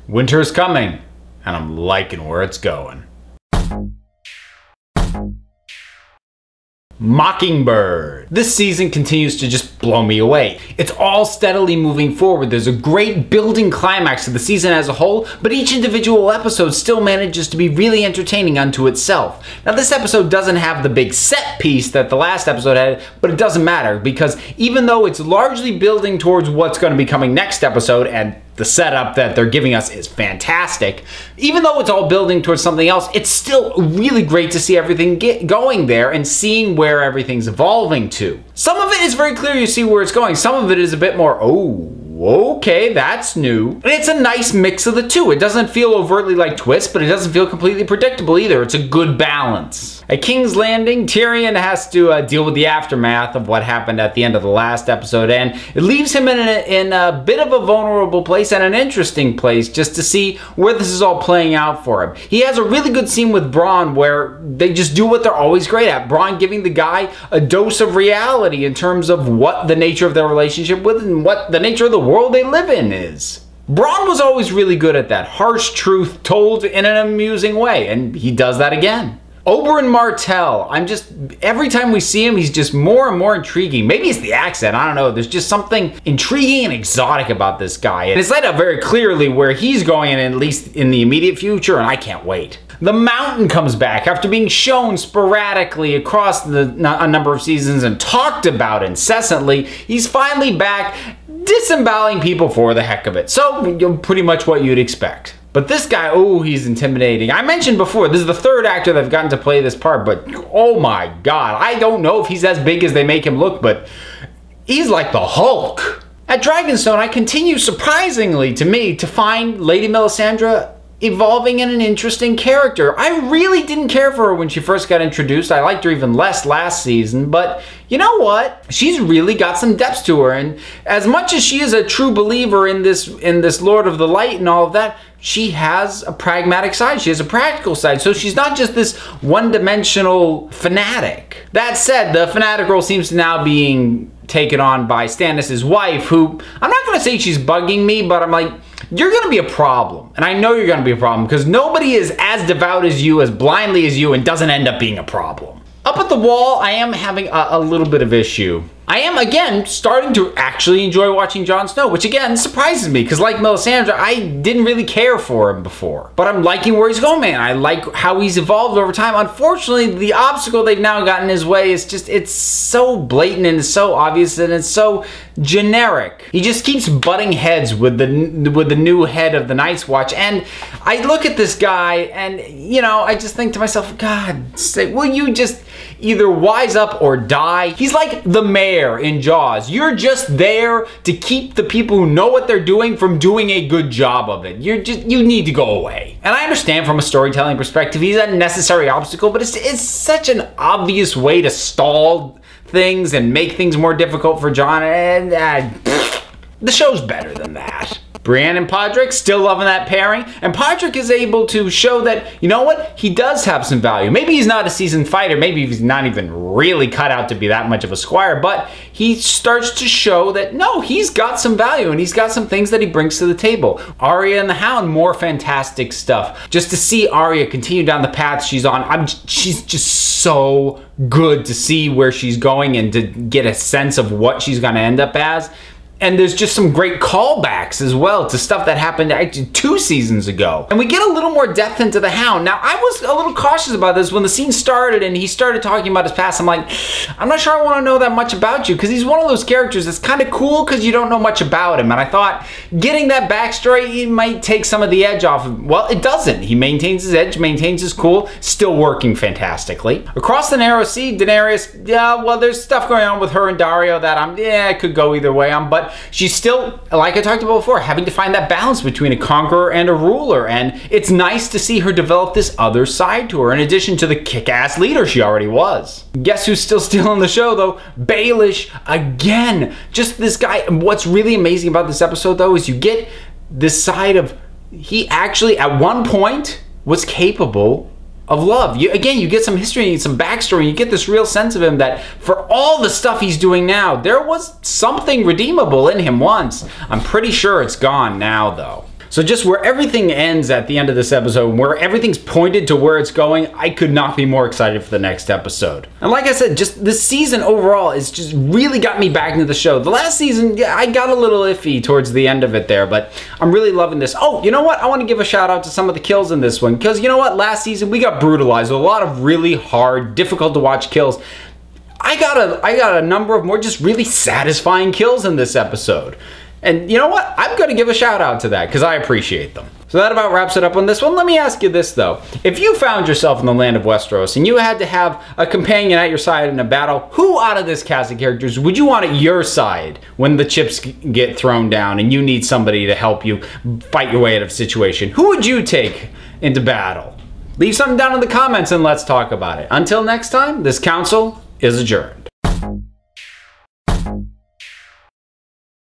Winter's coming, and I'm liking where it's going. Mockingbird. This season continues to just blow me away. It's all steadily moving forward. There's a great building climax to the season as a whole, but each individual episode still manages to be really entertaining unto itself. Now, this episode doesn't have the big set piece that the last episode had, but it doesn't matter because even though it's largely building towards what's going to be coming next episode, and the setup that they're giving us is fantastic, even though it's all building towards something else, it's still really great to see everything going there and seeing where everything's evolving to. Some of it is very clear you see where it's going. Some of it is a bit more, oh, okay, that's new. And it's a nice mix of the two. It doesn't feel overtly like twists, but it doesn't feel completely predictable either. It's a good balance. At King's Landing, Tyrion has to deal with the aftermath of what happened at the end of the last episode, and it leaves him in a bit of a vulnerable place and an interesting place just to see where this is all playing out for him. He has a really good scene with Bronn where they just do what they're always great at. Bronn giving the guy a dose of reality in terms of what the nature of their relationship with and what the nature of the world they live in is. Bronn was always really good at that. Harsh truth told in an amusing way, and he does that again. Oberyn Martell, every time we see him, he's just more and more intriguing. Maybe it's the accent, I don't know. There's just something intriguing and exotic about this guy. And it's laid out very clearly where he's going, at least in the immediate future, and I can't wait. The Mountain comes back after being shown sporadically across a number of seasons and talked about incessantly. He's finally back, disemboweling people for the heck of it. So, pretty much what you'd expect. But this guy, oh, he's intimidating. I mentioned before, this is the third actor that's gotten to play this part, but oh my god, I don't know if he's as big as they make him look, but he's like the Hulk. At Dragonstone, I continue, surprisingly to me, to find Lady Melisandre evolving in an interesting character. I really didn't care for her when she first got introduced. I liked her even less last season, but you know what? She's really got some depth to her, and as much as she is a true believer in this Lord of the Light and all of that, she has a pragmatic side. She has a practical side. So she's not just this one-dimensional fanatic. That said, the fanatic role seems to now being taken on by Stannis' wife, who, I'm not going to say she's bugging me, but I'm like, you're going to be a problem. And I know you're going to be a problem because nobody is as devout as you, as blindly as you, and doesn't end up being a problem. Up at the Wall, I am having a little bit of issue. I am, again, starting to actually enjoy watching Jon Snow, which, again, surprises me, because like Melisandre, I didn't really care for him before. But I'm liking where he's going, man. I like how he's evolved over time. Unfortunately, the obstacle they've now gotten in his way is just, it's so blatant and it's so obvious and it's so generic. He just keeps butting heads with the new head of the Night's Watch, and I look at this guy and, you know, I just think to myself, God, will you just either wise up or die? He's like the mayor in Jaws. You're just there to keep the people who know what they're doing from doing a good job of it. You need to go away. And I understand from a storytelling perspective, he's a necessary obstacle, but it's such an obvious way to stall things and make things more difficult for Jon, and the show's better than that. Brienne and Podrick, still loving that pairing, and Podrick is able to show that, you know what, he does have some value. Maybe he's not a seasoned fighter, maybe he's not even really cut out to be that much of a squire, but he starts to show that, no, he's got some value, and he's got some things that he brings to the table. Arya and the Hound, more fantastic stuff. Just to see Arya continue down the path she's on, she's just so good to see where she's going and to get a sense of what she's gonna end up as. And there's just some great callbacks as well to stuff that happened actually 2 seasons ago. And we get a little more depth into the Hound. Now, I was a little cautious about this when the scene started and he started talking about his past. I'm like, I'm not sure I want to know that much about you, because he's one of those characters that's kind of cool because you don't know much about him. And I thought getting that backstory, it might take some of the edge off of him. Well, it doesn't. He maintains his edge, maintains his cool, still working fantastically. Across the Narrow Sea, Daenerys, yeah, well, there's stuff going on with her and Daario that it could go either way on, but she's still, like I talked about before, having to find that balance between a conqueror and a ruler, and it's nice to see her develop this other side to her, in addition to the kick-ass leader she already was. Guess who's still stealing the show, though? Baelish, again. Just this guy. What's really amazing about this episode, though, is you get this side of, he actually, at one point, was capable of love. You get some history and some backstory, and you get this real sense of him that for all the stuff he's doing now, there was something redeemable in him once. I'm pretty sure it's gone now, though. So just where everything ends at the end of this episode, where everything's pointed to where it's going, I could not be more excited for the next episode. And like I said, just this season overall is just really got me back into the show. The last season, yeah, I got a little iffy towards the end of it there, but I'm really loving this. Oh, you know what? I want to give a shout out to some of the kills in this one, because you know what? Last season we got brutalized with a lot of really hard, difficult to watch kills. I got a number of more just really satisfying kills in this episode. And you know what? I'm going to give a shout out to that because I appreciate them. So that about wraps it up on this one. Let me ask you this though. If you found yourself in the land of Westeros and you had to have a companion at your side in a battle, who out of this cast of characters would you want at your side when the chips get thrown down and you need somebody to help you fight your way out of a situation? Who would you take into battle? Leave something down in the comments and let's talk about it. Until next time, this council is adjourned.